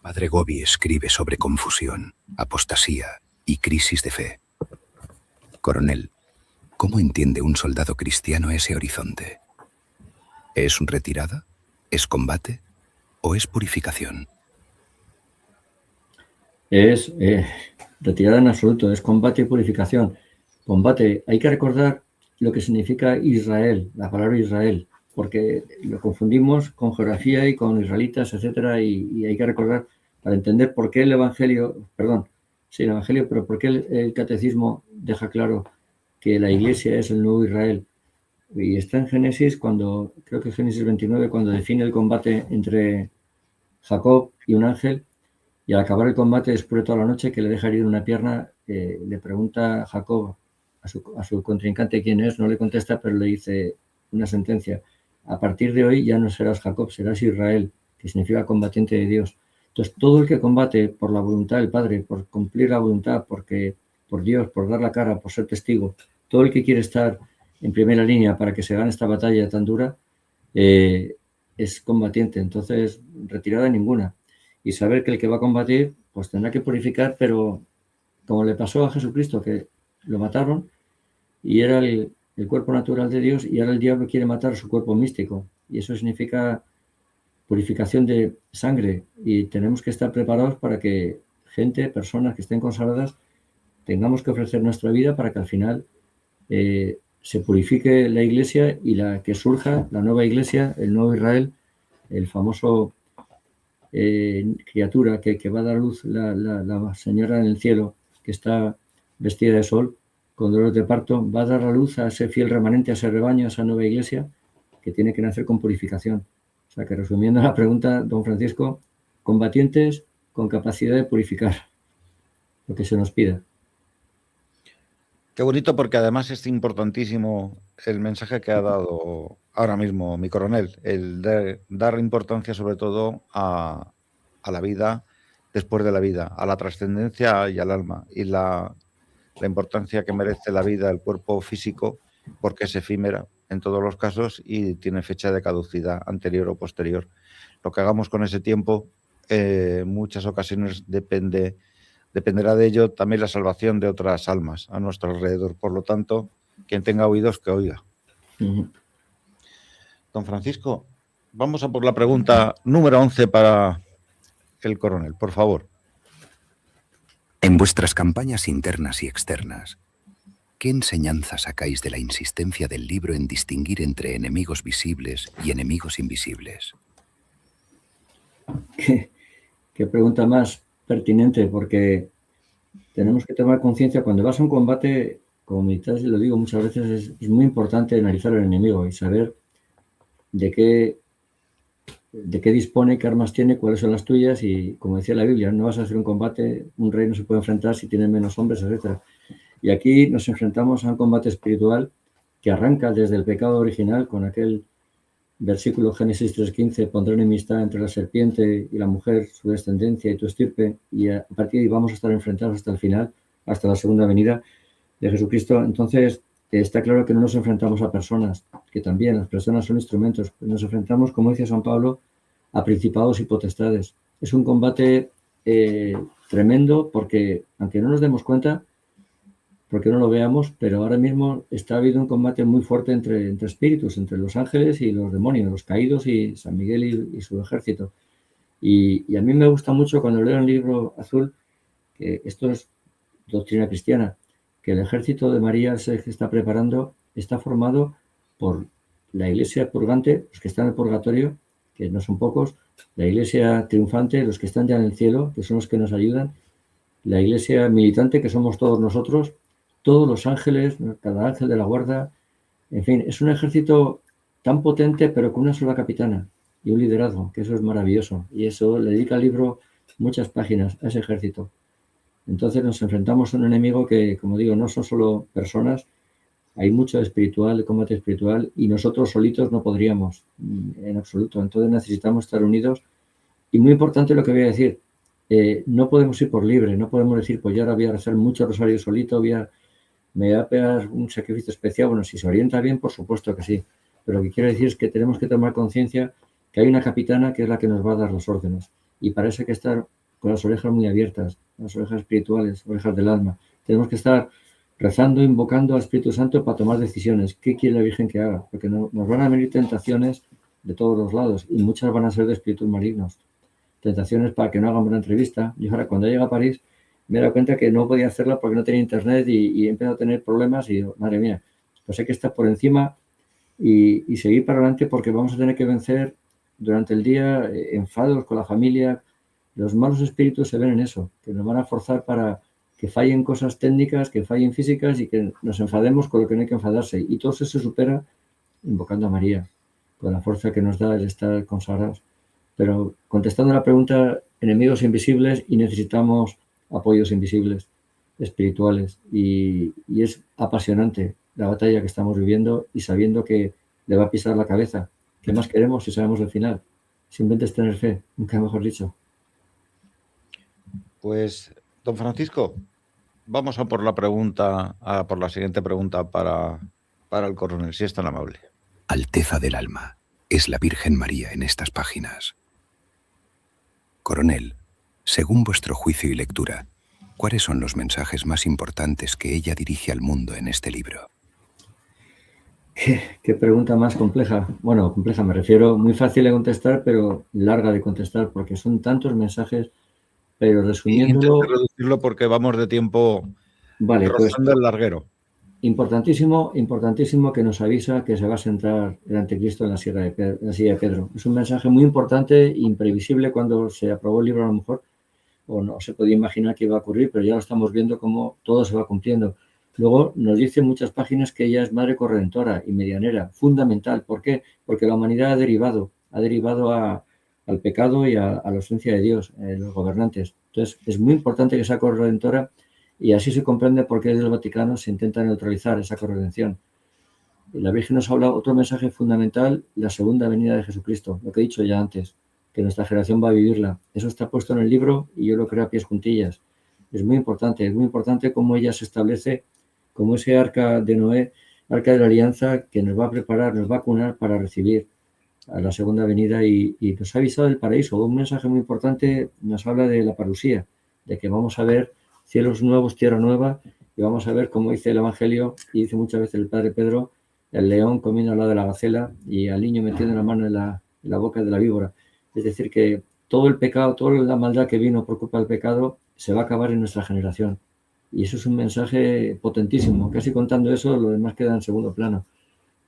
Padre Gobi escribe sobre confusión, apostasía y crisis de fe. Coronel, ¿cómo entiende un soldado cristiano ese horizonte? ¿Es retirada? ¿Es combate? ¿O es purificación? Es retirada en absoluto, es combate y purificación. Combate, hay que recordar lo que significa Israel, la palabra Israel, porque lo confundimos con geografía y con israelitas, etcétera, y hay que recordar para entender por qué el Evangelio, pero por qué el catecismo deja claro que la Iglesia es el nuevo Israel. Y está en Génesis, creo que Génesis 29, cuando define el combate entre Jacob y un ángel, y al acabar el combate, después de toda la noche, que le deja herido una pierna, le pregunta a Jacob, a su contrincante quién es, no le contesta, pero le dice una sentencia: a partir de hoy ya no serás Jacob, serás Israel, que significa combatiente de Dios. Entonces, todo el que combate por la voluntad del Padre, por cumplir la voluntad, por Dios, por dar la cara, por ser testigo, todo el que quiere estar en primera línea para que se gane esta batalla tan dura, es combatiente. Entonces, retirada ninguna. Y saber que el que va a combatir, pues tendrá que purificar, pero como le pasó a Jesucristo, que lo mataron y era el cuerpo natural de Dios, y ahora el diablo quiere matar su cuerpo místico. Y eso significa purificación de sangre, y tenemos que estar preparados para que personas que estén consagradas, tengamos que ofrecer nuestra vida para que al final se purifique la Iglesia y que surja la nueva Iglesia, el nuevo Israel, el famoso criatura que va a dar luz, la señora en el cielo, que está vestida de sol, con dolores de parto, va a dar la luz a ese fiel remanente, a ese rebaño, a esa nueva Iglesia, que tiene que nacer con purificación. O sea que, resumiendo la pregunta, don Francisco, combatientes con capacidad de purificar lo que se nos pida. Qué bonito, porque además es importantísimo el mensaje que ha dado ahora mismo mi coronel, el de dar importancia sobre todo a la vida después de la vida, a la trascendencia y al alma, y la importancia que merece la vida, el cuerpo físico, porque es efímera en todos los casos y tiene fecha de caducidad anterior o posterior. Lo que hagamos con ese tiempo, en muchas ocasiones dependerá de ello también la salvación de otras almas a nuestro alrededor. Por lo tanto, quien tenga oídos, que oiga. Don Francisco, vamos a por la pregunta número 11 para el coronel, por favor. En vuestras campañas internas y externas, ¿qué enseñanza sacáis de la insistencia del libro en distinguir entre enemigos visibles y enemigos invisibles? Qué pregunta más pertinente, porque tenemos que tomar conciencia. Cuando vas a un combate, como militares, lo digo muchas veces, es muy importante analizar al enemigo y saber de qué dispone, qué armas tiene, cuáles son las tuyas, y como decía la Biblia, no vas a hacer un combate, un rey no se puede enfrentar si tiene menos hombres, etc. Y aquí nos enfrentamos a un combate espiritual que arranca desde el pecado original, con aquel versículo Génesis 3:15, pondré enemistad entre la serpiente y la mujer, su descendencia y tu estirpe, y a partir de ahí vamos a estar enfrentados hasta el final, hasta la segunda venida de Jesucristo. Entonces, está claro que no nos enfrentamos a personas, que también las personas son instrumentos. Nos enfrentamos, como dice San Pablo, a principados y potestades. Es un combate tremendo, porque aunque no nos demos cuenta, porque no lo veamos, pero ahora mismo está habiendo un combate muy fuerte entre espíritus, entre los ángeles y los demonios, los caídos y San Miguel y su ejército. Y a mí me gusta mucho cuando leo el libro azul, que esto es doctrina cristiana, que el ejército de María se está preparando, está formado por la iglesia purgante, los que están en el purgatorio, que no son pocos, la iglesia triunfante, los que están ya en el cielo, que son los que nos ayudan, la iglesia militante, que somos todos nosotros, todos los ángeles, cada ángel de la guarda. En fin, es un ejército tan potente, pero con una sola capitana y un liderazgo, que eso es maravilloso. Y eso le dedica el libro muchas páginas a ese ejército. Entonces nos enfrentamos a un enemigo que, como digo, no son solo personas, hay mucho espiritual, de combate espiritual, y nosotros solitos no podríamos, en absoluto. Entonces necesitamos estar unidos. Y muy importante lo que voy a decir, no podemos ir por libre, no podemos decir, pues yo ahora voy a rezar mucho rosario solito, me voy a pegar un sacrificio especial. Bueno, si se orienta bien, por supuesto que sí. Pero lo que quiero decir es que tenemos que tomar conciencia que hay una capitana que es la que nos va a dar los órdenes. Y para eso hay que estar con las orejas muy abiertas, las orejas espirituales, orejas del alma. Tenemos que estar rezando, invocando al Espíritu Santo para tomar decisiones. ¿Qué quiere la Virgen que haga? Porque nos van a venir tentaciones de todos los lados y muchas van a ser de espíritus malignos. Tentaciones para que no hagan una entrevista. Yo ahora, cuando llego a París, me he dado cuenta que no podía hacerla porque no tenía internet y he empezado a tener problemas y digo, madre mía, pues hay que estar por encima y seguir para adelante porque vamos a tener que vencer durante el día enfados con la familia. Los malos espíritus se ven en eso, que nos van a forzar para que fallen cosas técnicas, que fallen físicas y que nos enfademos con lo que no hay que enfadarse. Y todo eso se supera invocando a María, con la fuerza que nos da el estar consagrados. Pero contestando a la pregunta, enemigos invisibles y necesitamos apoyos invisibles, espirituales. Y es apasionante la batalla que estamos viviendo y sabiendo que le va a pisar la cabeza. ¿Qué más queremos si sabemos el final? Simplemente es tener fe, nunca mejor dicho. Pues, don Francisco, vamos a por la siguiente pregunta para el coronel, si es tan amable. Alteza del alma, es la Virgen María en estas páginas. Coronel, según vuestro juicio y lectura, ¿cuáles son los mensajes más importantes que ella dirige al mundo en este libro? ¿Qué pregunta más compleja? Bueno, compleja me refiero, muy fácil de contestar, pero larga de contestar, porque son tantos mensajes, pero resumiéndolo... Intente reducirlo porque vamos de tiempo Vale, pues rozando el larguero. importantísimo, importantísimo que nos avisa que se va a sentar el anticristo en la silla de Pedro. Es un mensaje muy importante, imprevisible cuando se aprobó el libro a lo mejor, o no se podía imaginar que iba a ocurrir, pero ya lo estamos viendo como todo se va cumpliendo. Luego nos dice en muchas páginas que ella es madre corredentora y medianera, fundamental. ¿Por qué? Porque la humanidad ha derivado al pecado y a la ausencia de Dios, los gobernantes. Entonces es muy importante que sea corredentora y así se comprende por qué desde el Vaticano se intenta neutralizar esa corredención. La Virgen nos habla otro mensaje fundamental, la segunda venida de Jesucristo, lo que he dicho ya antes, que nuestra generación va a vivirla. Eso está puesto en el libro y yo lo creo a pies juntillas. Es muy importante cómo ella se establece como ese arca de Noé, arca de la alianza que nos va a preparar, nos va a cunar para recibir a la segunda venida y nos ha avisado del paraíso. Un mensaje muy importante nos habla de la parusía, de que vamos a ver cielos nuevos, tierra nueva, y vamos a ver, como dice el Evangelio, y dice muchas veces el Padre Pedro, el león comiendo al lado de la gacela y al niño metiendo la mano en la boca de la víbora. Es decir, que todo el pecado, toda la maldad que vino por culpa del pecado, se va a acabar en nuestra generación. Y eso es un mensaje potentísimo. Casi contando eso, lo demás queda en segundo plano.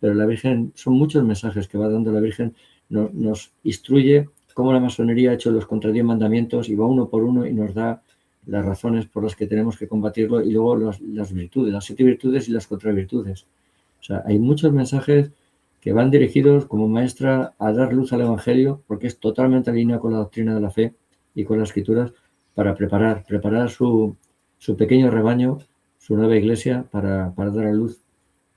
Pero la Virgen, son muchos mensajes que va dando la Virgen, nos instruye cómo la masonería ha hecho los contra 10 mandamientos y va uno por uno y nos da las razones por las que tenemos que combatirlo y luego las virtudes, las 7 virtudes y las contravirtudes. O sea, hay muchos mensajes que van dirigidos como maestra a dar luz al Evangelio porque es totalmente alineado con la doctrina de la fe y con las escrituras para preparar su pequeño rebaño, su nueva iglesia para dar a luz.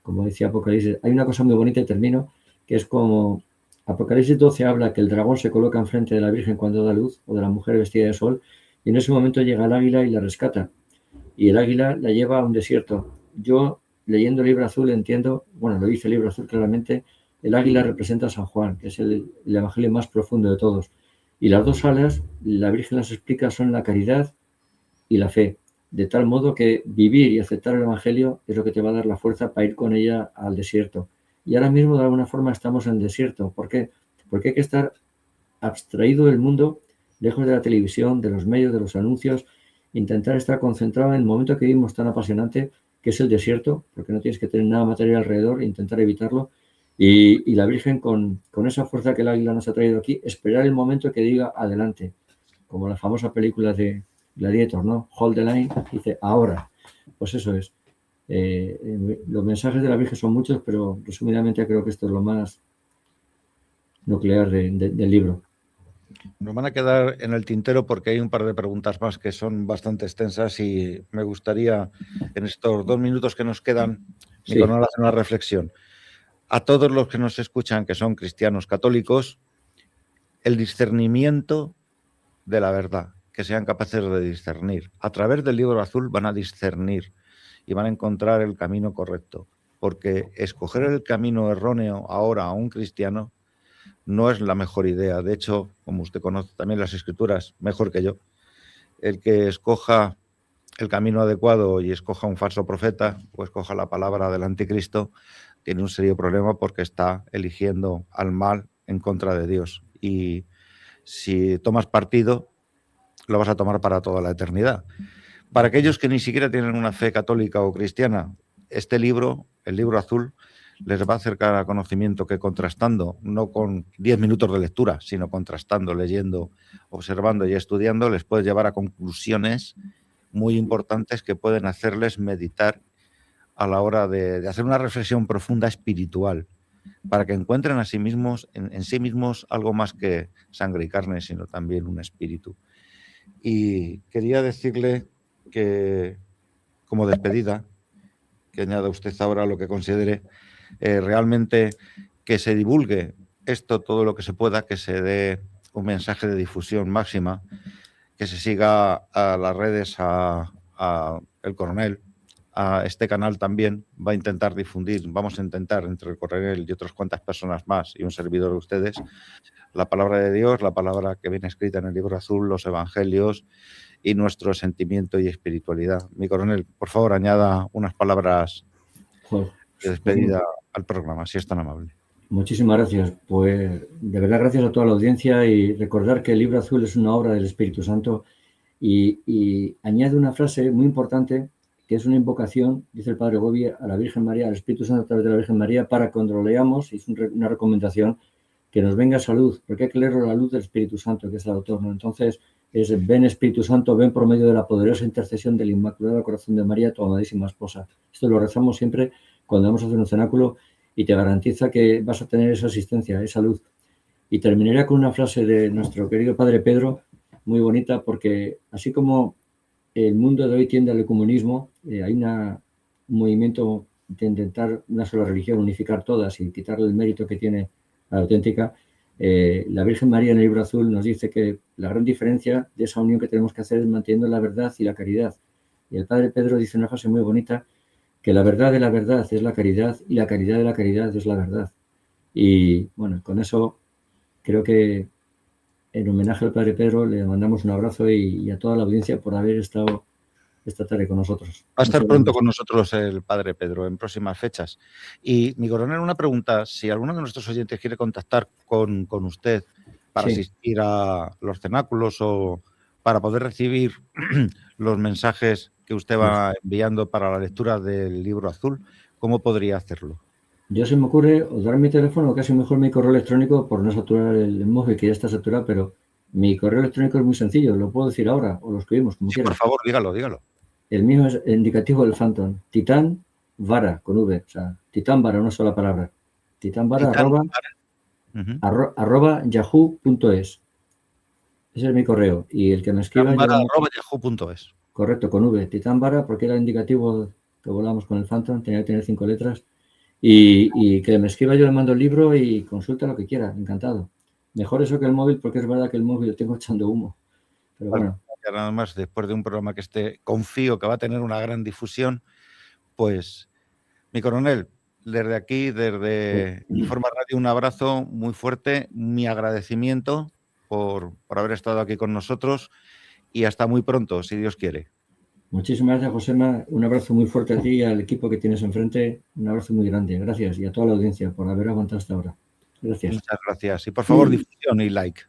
Como decía Apocalipsis, hay una cosa muy bonita y termino, que es como Apocalipsis 12 habla que el dragón se coloca enfrente de la Virgen cuando da luz, o de la mujer vestida de sol, y en ese momento llega el águila y la rescata. Y el águila la lleva a un desierto. Yo, leyendo el libro azul, entiendo, bueno, lo dice el libro azul claramente, el águila representa a San Juan, que es el evangelio más profundo de todos. Y las dos alas, la Virgen las explica, son la caridad y la fe. De tal modo que vivir y aceptar el Evangelio es lo que te va a dar la fuerza para ir con ella al desierto. Y ahora mismo, de alguna forma, estamos en el desierto. ¿Por qué? Porque hay que estar abstraído del mundo, lejos de la televisión, de los medios, de los anuncios, intentar estar concentrado en el momento que vivimos tan apasionante, que es el desierto, porque no tienes que tener nada material alrededor, intentar evitarlo. Y la Virgen, con esa fuerza que el águila nos ha traído aquí, esperar el momento que diga adelante, como la famosa película de Gladiator, ¿no? Hold the line, dice ahora. Pues eso es. Los mensajes de la Virgen son muchos, pero resumidamente creo que esto es lo más nuclear del libro. Nos van a quedar en el tintero porque hay un par de preguntas más que son bastante extensas y me gustaría, en estos 2 minutos que nos quedan, mi Sí. coronel, hacer una reflexión. A todos los que nos escuchan, que son cristianos católicos, el discernimiento de la verdad, que sean capaces de discernir. A través del libro azul van a discernir y van a encontrar el camino correcto, porque escoger el camino erróneo ahora a un cristiano no es la mejor idea. De hecho, como usted conoce también las escrituras mejor que yo, el que escoja el camino adecuado y escoja un falso profeta o escoja la palabra del anticristo, tiene un serio problema porque está eligiendo al mal en contra de Dios. Y si tomas partido, lo vas a tomar para toda la eternidad. Para aquellos que ni siquiera tienen una fe católica o cristiana, este libro, el libro azul, les va a acercar a conocimiento que contrastando, no con 10 minutos de lectura, sino contrastando, leyendo, observando y estudiando, les puede llevar a conclusiones muy importantes que pueden hacerles meditar a la hora de hacer una reflexión profunda espiritual, para que encuentren a sí mismos, en sí mismos algo más que sangre y carne, sino también un espíritu. Y quería decirle que, como despedida, que añada usted ahora lo que considere, realmente que se divulgue esto todo lo que se pueda, que se dé un mensaje de difusión máxima, que se siga a las redes, a El Coronel, a este canal también, va a intentar difundir, vamos a intentar entre El Coronel y otras cuantas personas más y un servidor de ustedes, la palabra de Dios, la palabra que viene escrita en el libro azul, los evangelios y nuestro sentimiento y espiritualidad. Mi coronel, por favor, añada unas palabras de despedida al programa, si es tan amable. Muchísimas gracias. Pues de verdad gracias a toda la audiencia y recordar que el libro azul es una obra del Espíritu Santo y añade una frase muy importante que es una invocación, dice el Padre Gobi, a la Virgen María, al Espíritu Santo a través de la Virgen María para que cuando lo leamos, y es una recomendación, que nos venga salud, porque hay que leerlo a la luz del Espíritu Santo, que es el autor, ¿no? Entonces, es ven Espíritu Santo, ven por medio de la poderosa intercesión del Inmaculado Corazón de María, tu amadísima esposa. Esto lo rezamos siempre cuando vamos a hacer un cenáculo y te garantiza que vas a tener esa asistencia, esa luz. Y terminaré con una frase de nuestro querido Padre Pedro, muy bonita, porque así como el mundo de hoy tiende al ecumenismo, hay un movimiento de intentar una sola religión, unificar todas y quitarle el mérito que tiene a la auténtica. La Virgen María en el libro azul nos dice que la gran diferencia de esa unión que tenemos que hacer es manteniendo la verdad y la caridad. Y el Padre Pedro dice una frase muy bonita, que la verdad de la verdad es la caridad y la caridad de la caridad es la verdad. Y bueno, con eso creo que en homenaje al Padre Pedro le mandamos un abrazo y a toda la audiencia por haber estado esta tarde con nosotros. Va a estar pronto con nosotros el Padre Pedro en próximas fechas. Y, mi coronel, una pregunta. Si alguno de nuestros oyentes quiere contactar con usted para asistir a los cenáculos o para poder recibir los mensajes que usted va enviando para la lectura del libro azul, ¿cómo podría hacerlo? Yo se me ocurre o dar mi teléfono o casi mejor mi correo electrónico por no saturar el móvil, que ya está saturado, pero mi correo electrónico es muy sencillo, lo puedo decir ahora o lo escribimos como quieran. Por favor, dígalo. El mío es el indicativo del Phantom, Titán Vara, con V, o sea, Titán Vara, una sola palabra. Titán Vara, arroba yahoo.es. Ese es mi correo. Y el que me escriba... yahoo.es. Correcto, con V. Titán Vara, porque era el indicativo que volamos con el Phantom, tenía que tener 5 letras. Y que me escriba, yo le mando el libro y consulta lo que quiera, encantado. Mejor eso que el móvil, porque es verdad que el móvil lo tengo echando humo. Pero bueno. Nada más, después de un programa que confío que va a tener una gran difusión, pues, mi coronel, desde aquí, desde Informa Radio, un abrazo muy fuerte, mi agradecimiento por haber estado aquí con nosotros y hasta muy pronto, si Dios quiere. Muchísimas gracias, Josema. Un abrazo muy fuerte a ti y al equipo que tienes enfrente. Un abrazo muy grande. Gracias. Y a toda la audiencia por haber aguantado hasta ahora. Gracias. Muchas gracias. Y por favor, difusión y like.